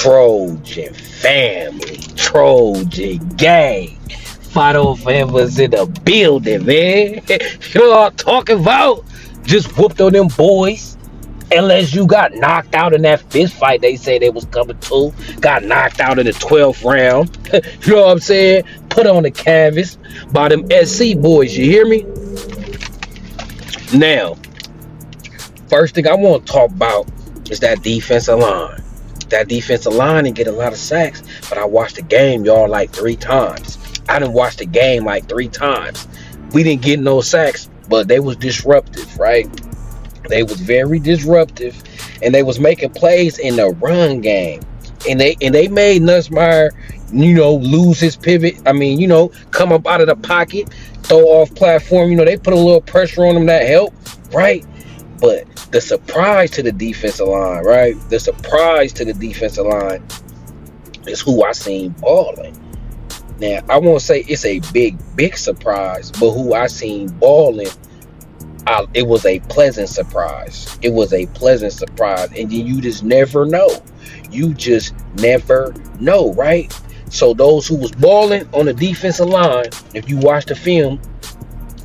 Trojan family, Trojan gang. Fido famous in the building, man. You know what I'm talking about? Just whooped on them boys. LSU got knocked out in that fist fight they said they was coming to. Got knocked out in the 12th round. You know what I'm saying? Put on the canvas by them SC boys, you hear me? Now, first thing I want to talk about is that defensive line. That defensive line didn't get a lot of sacks, but I watched the game, y'all, like 3 times. I didn't watch the game like 3 times. We didn't get no sacks, but they was disruptive, right? They was very disruptive, and they was making plays in the run game. And they made Nussmeier, lose his pivot. I mean, come up out of the pocket, throw off platform. They put a little pressure on him that helped, right? But the surprise to the defensive line, right? The surprise to the defensive line is who I seen balling. Now, I won't say it's a big surprise, but who I seen balling, it was a pleasant surprise. It was a pleasant surprise. And you just never know. You just never know, right? So those who was balling on the defensive line, if you watch the film,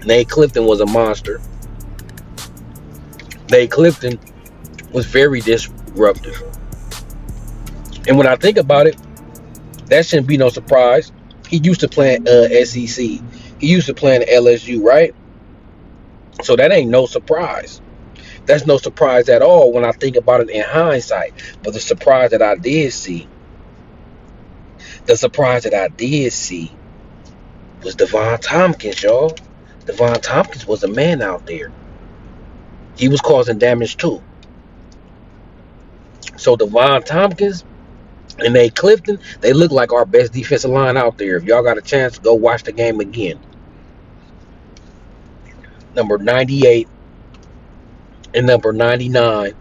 Nate Clifton was a monster. Nate Clifton was very disruptive. And when I think about it, that shouldn't be no surprise. He used to play SEC. He used to play in LSU, right? So that ain't no surprise. That's no surprise at all when I think about it in hindsight. But the surprise that I did see was Devon Tompkins, y'all. Devon Tompkins was a man out there. He was causing damage too. So Devon Tompkins and Nate Clifton, they look like our best defensive line out there. If y'all got a chance, go watch the game again. Number 98 and number 99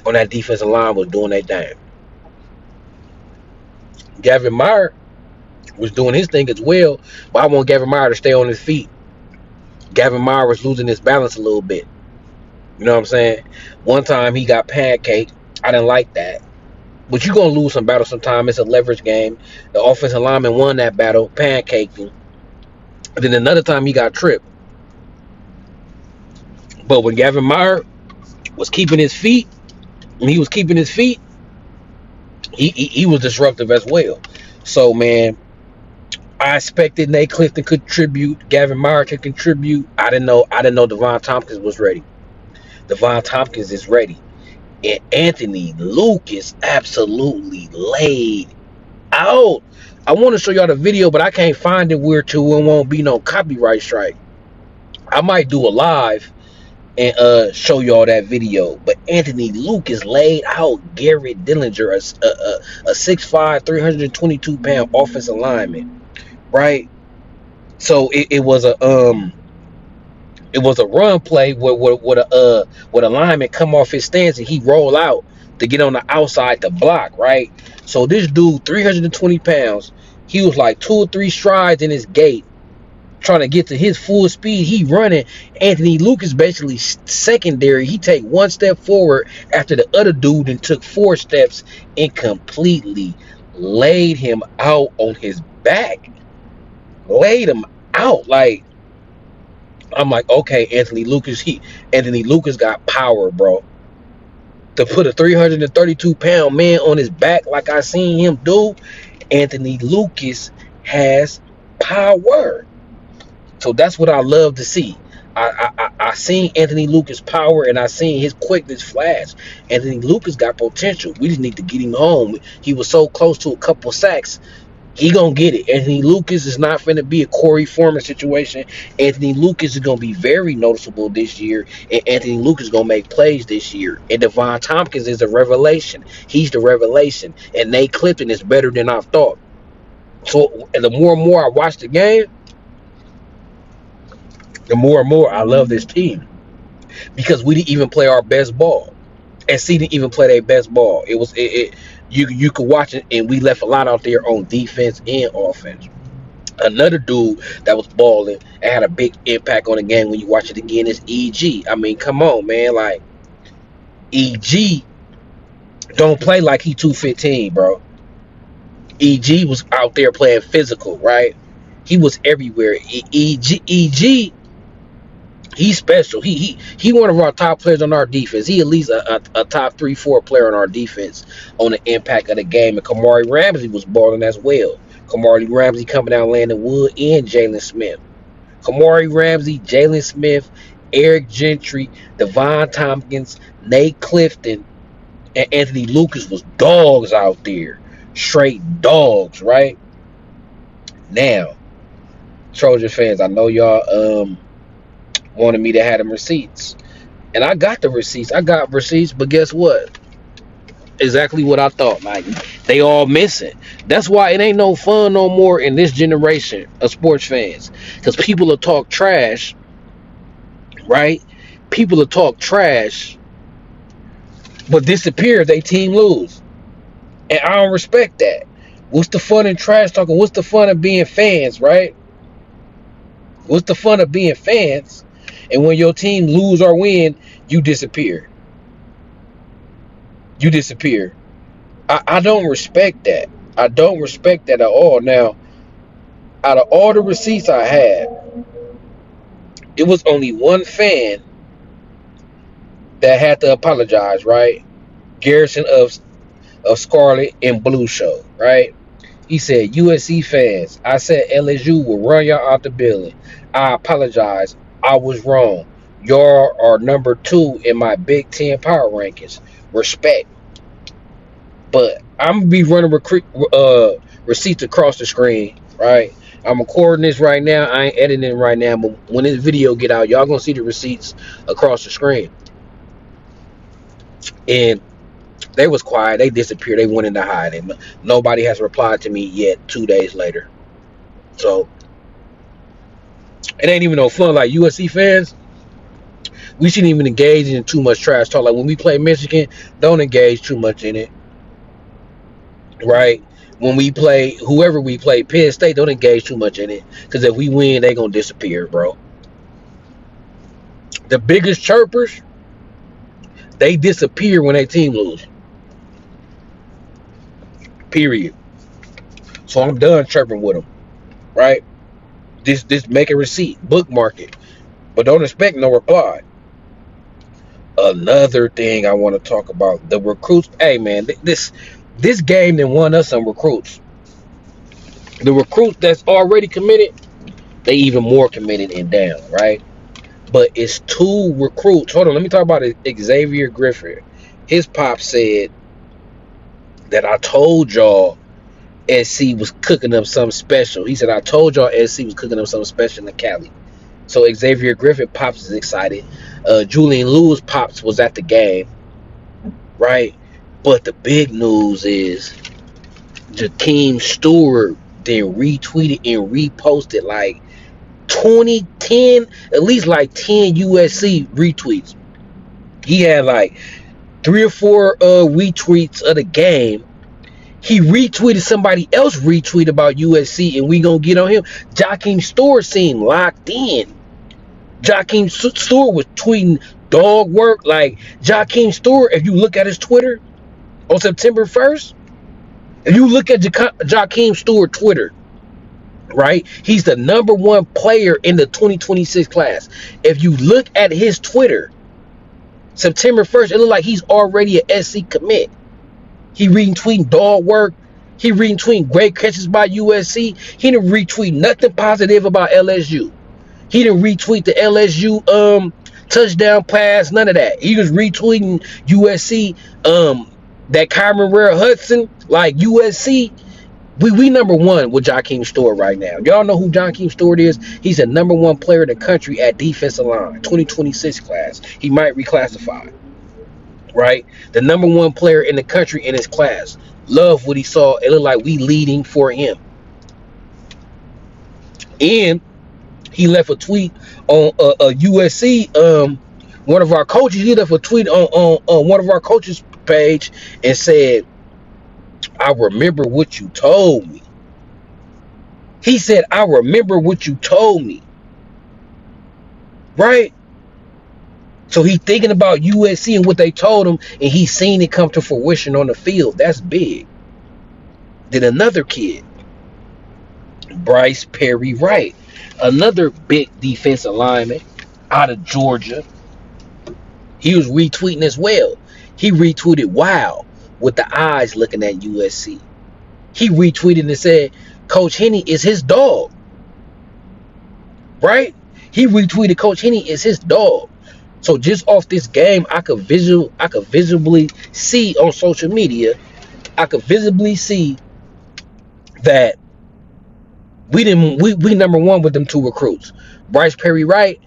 on that defensive line was doing their thing. Gavin Meyer was doing his thing as well, but I want Gavin Meyer to stay on his feet. Gavin Meyer was losing his balance a little bit. You know what I'm saying? One time he got pancaked. I didn't like that. But you're going to lose some battles sometime. It's a leverage game. The offensive lineman won that battle, pancaked him. And then another time he got tripped. But when Gavin Meyer was keeping his feet, he was disruptive as well. So, man, I expected Nate Clifton could contribute. Gavin Meyer could contribute. I didn't know Devon Tompkins was ready. Devon Tompkins is ready. And Anthony Lucas absolutely laid out. I want to show y'all the video, but I can't find it where to. It won't be no copyright strike. I might do a live and show y'all that video. But Anthony Lucas laid out Garrett Dillinger, a 6'5", 322-pound offensive lineman, right? So it was a run play where a lineman come off his stance and he roll out to get on the outside to block, right? So this dude, 320 pounds, he was like 2 or 3 strides in his gait, trying to get to his full speed. He running. Anthony Lucas basically secondary. He take 1 step forward after the other dude and took 4 steps and completely laid him out on his back. Laid him out. Like, I'm like, okay, Anthony Lucas got power, bro. To put a 332-pound man on his back like I seen him do, Anthony Lucas has power. So that's what I love to see. I seen Anthony Lucas power, and I seen his quickness flash. Anthony Lucas got potential. We just need to get him home. He was so close to a couple sacks. He gonna get it. Anthony Lucas is not finna be a Corey Foreman situation. Anthony Lucas is gonna be very noticeable this year, and Anthony Lucas is gonna make plays this year. And Devon Tompkins is a revelation. He's the revelation. And Nate Clifton is better than I thought. So the more and more I watch the game, the more and more I love this team. Because we didn't even play our best ball. And C didn't even play their best ball. You could watch it, and we left a lot out there on defense and offense. Another dude that was balling and had a big impact on the game when you watch it again is EG. I mean, come on, man. Like, EG don't play like he 215, bro. EG was out there playing physical, right? He was everywhere. EG, he's special. He one of our top players on our defense. He at least a top 3-4 player on our defense on the impact of the game. And Kamari Ramsey was balling as well. Kamari Ramsey coming out, Landon Wood, and Jalen Smith. Kamari Ramsey, Jalen Smith, Eric Gentry, Devon Tompkins, Nate Clifton, and Anthony Lucas was dogs out there. Straight dogs, right? Now, Trojan fans, I know y'all wanted me to have them receipts. And I got the receipts. I got receipts, but guess what? Exactly what I thought. Like, they all missing. That's why it ain't no fun no more in this generation of sports fans. Because people will talk trash, right? People will talk trash, but disappear if they team lose. And I don't respect that. What's the fun in trash talking? What's the fun of being fans, right? What's the fun of being fans? And when your team lose or win, you disappear. You disappear. I don't respect that. I don't respect that at all. Now, out of all the receipts I had, it was only one fan that had to apologize, right? Garrison of Scarlet and Blue Show, right? He said, USC fans, I said LSU will run y'all out the building. I apologize. I was wrong. Y'all are number 2 in my Big Ten power rankings. Respect. But I'm going to be running receipts across the screen, right? I'm recording this right now. I ain't editing it right now. But when this video get out, y'all going to see the receipts across the screen. And they was quiet. They disappeared. They went into hiding. Nobody has replied to me yet 2 days later. So it ain't even no fun. Like, USC fans, we shouldn't even engage in too much trash talk. Like, when we play Michigan, don't engage too much in it, right? When we play whoever we play, Penn State, don't engage too much in it, because if we win, they gonna disappear, bro. The biggest chirpers, they disappear when their team lose. Period. So I'm done chirping with them, right? Just make a receipt, bookmark it, but don't expect no reply. Another thing I want to talk about, the recruits. Hey man, this game then won us some recruits. The recruits that's already committed, they even more committed and down, right? But it's 2 recruits. Hold on, let me talk about Xavier Griffith. His pop said that I told y'all SC was cooking up something special. He said, I told y'all SC was cooking up something special in Cali. So Xavier Griffith pops is excited. Julian Lewis pops was at the game, right? But the big news is JahKeem Stewart then retweeted and reposted like 10, at least like 10 USC retweets. He had like 3 or 4 retweets of the game. He retweeted somebody else retweet about USC, and we gonna get on him. JahKeem Stewart seemed locked in. JahKeem Stewart was tweeting dog work. Like, JahKeem Stewart, if you look at his Twitter on September 1st, if you look at JahKeem Stewart Twitter, right, he's the #1 player in the 2026 class. If you look at his Twitter, September 1st, it looked like he's already an SC commit. He retweeting dog work. He retweeting great catches by USC. He didn't retweet nothing positive about LSU. He didn't retweet the LSU touchdown pass, none of that. He was retweeting USC, that Kyron Rare Hudson, like USC. We #1 with JahKeem Stewart right now. Y'all know who JahKeem Stewart is? He's the #1 player in the country at defensive line, 2026 class. He might reclassify, right? The #1 player in the country in his class. Love what he saw. It looked like we leading for him. And he left a tweet on a USC, one of our coaches. He left a tweet on one of our coaches' page and said, I remember what you told me. He said, I remember what you told me. Right? So he thinking about USC and what they told him, and he's seen it come to fruition on the field. That's big. Then another kid, Bryce Perry Wright, another big defensive lineman out of Georgia. He was retweeting as well. He retweeted wow with the eyes looking at USC. He retweeted and said, Coach Henny is his dog. Right? He retweeted Coach Henny is his dog. So just off this game, I could visibly see on social media, I could visibly see that we number one with them two recruits. Bryce Perry Wright,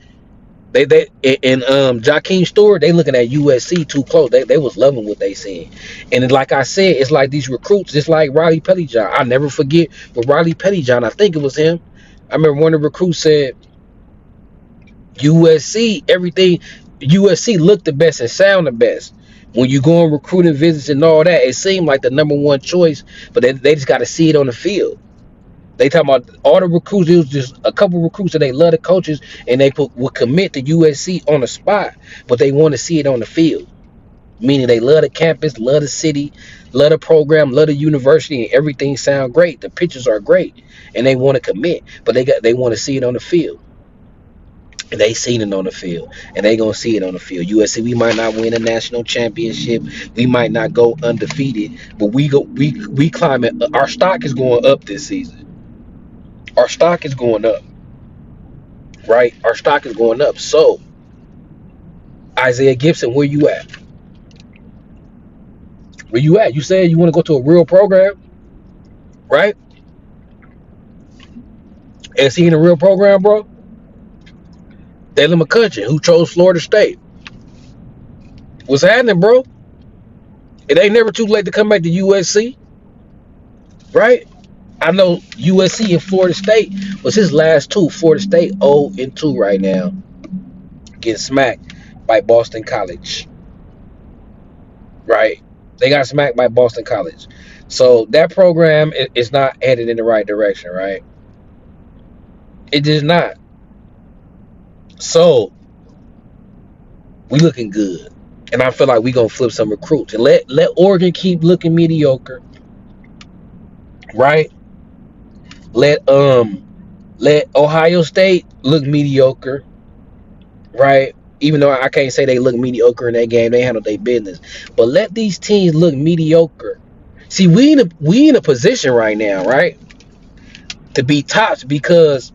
they and JahKeem Stewart, they looking at USC too close. They was loving what they seen. And like I said, it's like these recruits, it's like Riley Pettyjohn. I never forget with Riley Pettyjohn, I think it was him. I remember one of the recruits said USC looked the best and sound the best. When you go on recruiting visits and all that, it seemed like the number one choice, but they just got to see it on the field. They talking about all the recruits. It was just a couple recruits that they love the coaches and they would commit to USC on the spot, but they want to see it on the field. Meaning they love the campus, love the city, love the program, love the university, and everything sound great. The pictures are great, and they want to commit, but they want to see it on the field. And they seen it on the field, and they gonna see it on the field. USC, we might not win a national championship, we might not go undefeated, but we climbing. Our stock is going up this season. Our stock is going up, right? Our stock is going up. So, Isaiah Gibson, where you at? Where you at? You said you want to go to a real program, right? And see in a real program, bro. Dalen McCutcheon, who chose Florida State. What's happening, bro? It ain't never too late to come back to USC, right? I know USC and Florida State was his last two. Florida State 0-2 right now, getting smacked by Boston College, right? They got smacked by Boston College. So that program is not headed in the right direction, right? It is not. So we looking good, and I feel like we gonna flip some recruits and let Oregon keep looking mediocre, right? Let Ohio State look mediocre, right? Even though I can't say they look mediocre in that game, they handle their business. But let these teams look mediocre. See, we in a position right now, right, to be tops because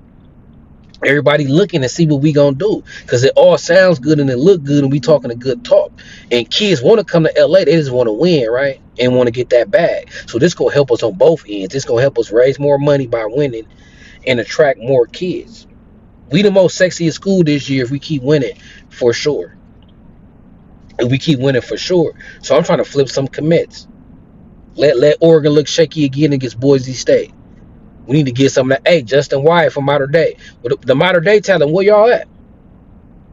everybody looking to see what we gonna do, because it all sounds good and it look good and we talking a good talk, and kids want to come to LA. They just want to win, right, and want to get that bag. So this gonna help us on both ends. This gonna help us raise more money by winning and attract more kids. We the most sexiest school this year if we keep winning, for sure. If we keep winning, for sure. So I'm trying to flip some commits. Let Oregon look shaky again against Boise State. We need to get some of that. Hey, Justin Wyatt from Mater Dei. The Mater Dei talent, where y'all at?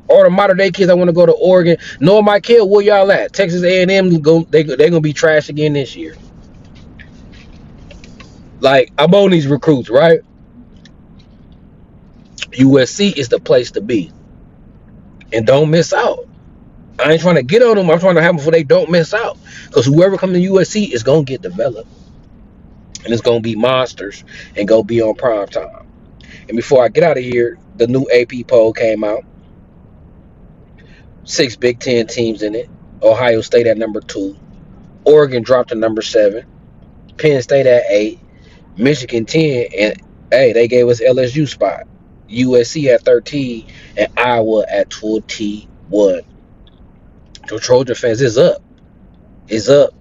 All the Mater Dei kids that want to go to Oregon. Noah Michael, where y'all at? Texas A&M, they're going to be trash again this year. Like, I'm on these recruits, right? USC is the place to be. And don't miss out. I ain't trying to get on them. I'm trying to have them before they don't miss out. Because whoever comes to USC is going to get developed. And it's going to be monsters and go be on prime time. And before I get out of here, the new AP poll came out. 6 Big Ten teams in it. Ohio State at number 2. Oregon dropped to number 7. Penn State at 8. Michigan 10. And, hey, they gave us LSU spot. USC at 13. And Iowa at 21. So Trojan fans, is up. It's up.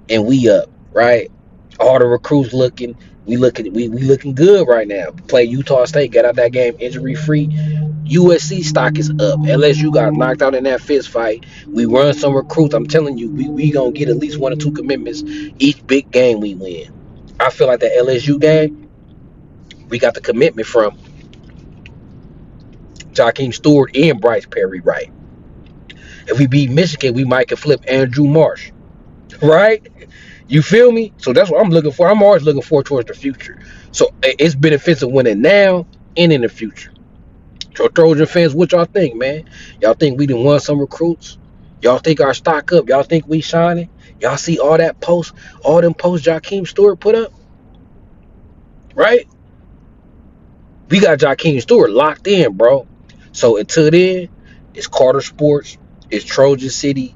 And we up, right? All the recruits looking, we looking good right now. Play Utah State, get out that game injury free. USC stock is up. LSU got knocked out in that fist fight. We run some recruits. I'm telling you, we gonna get at least 1 or 2 commitments each big game we win. I feel like the LSU game, we got the commitment from JahKeem Stewart and Bryce Perry Wright. If we beat Michigan, we might can flip Andrew Marsh, right? You feel me? So that's what I'm looking for. I'm always looking forward towards the future. So it's benefits of winning now and in the future. So Trojan fans, what y'all think, man? Y'all think we done won some recruits? Y'all think our stock up? Y'all think we shining? Y'all see all that post, all them posts JahKeem Stewart put up? right? We got JahKeem Stewart locked in, bro. So until then, it's Carter Sports, it's Trojan City,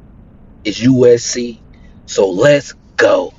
it's USC. So let's go.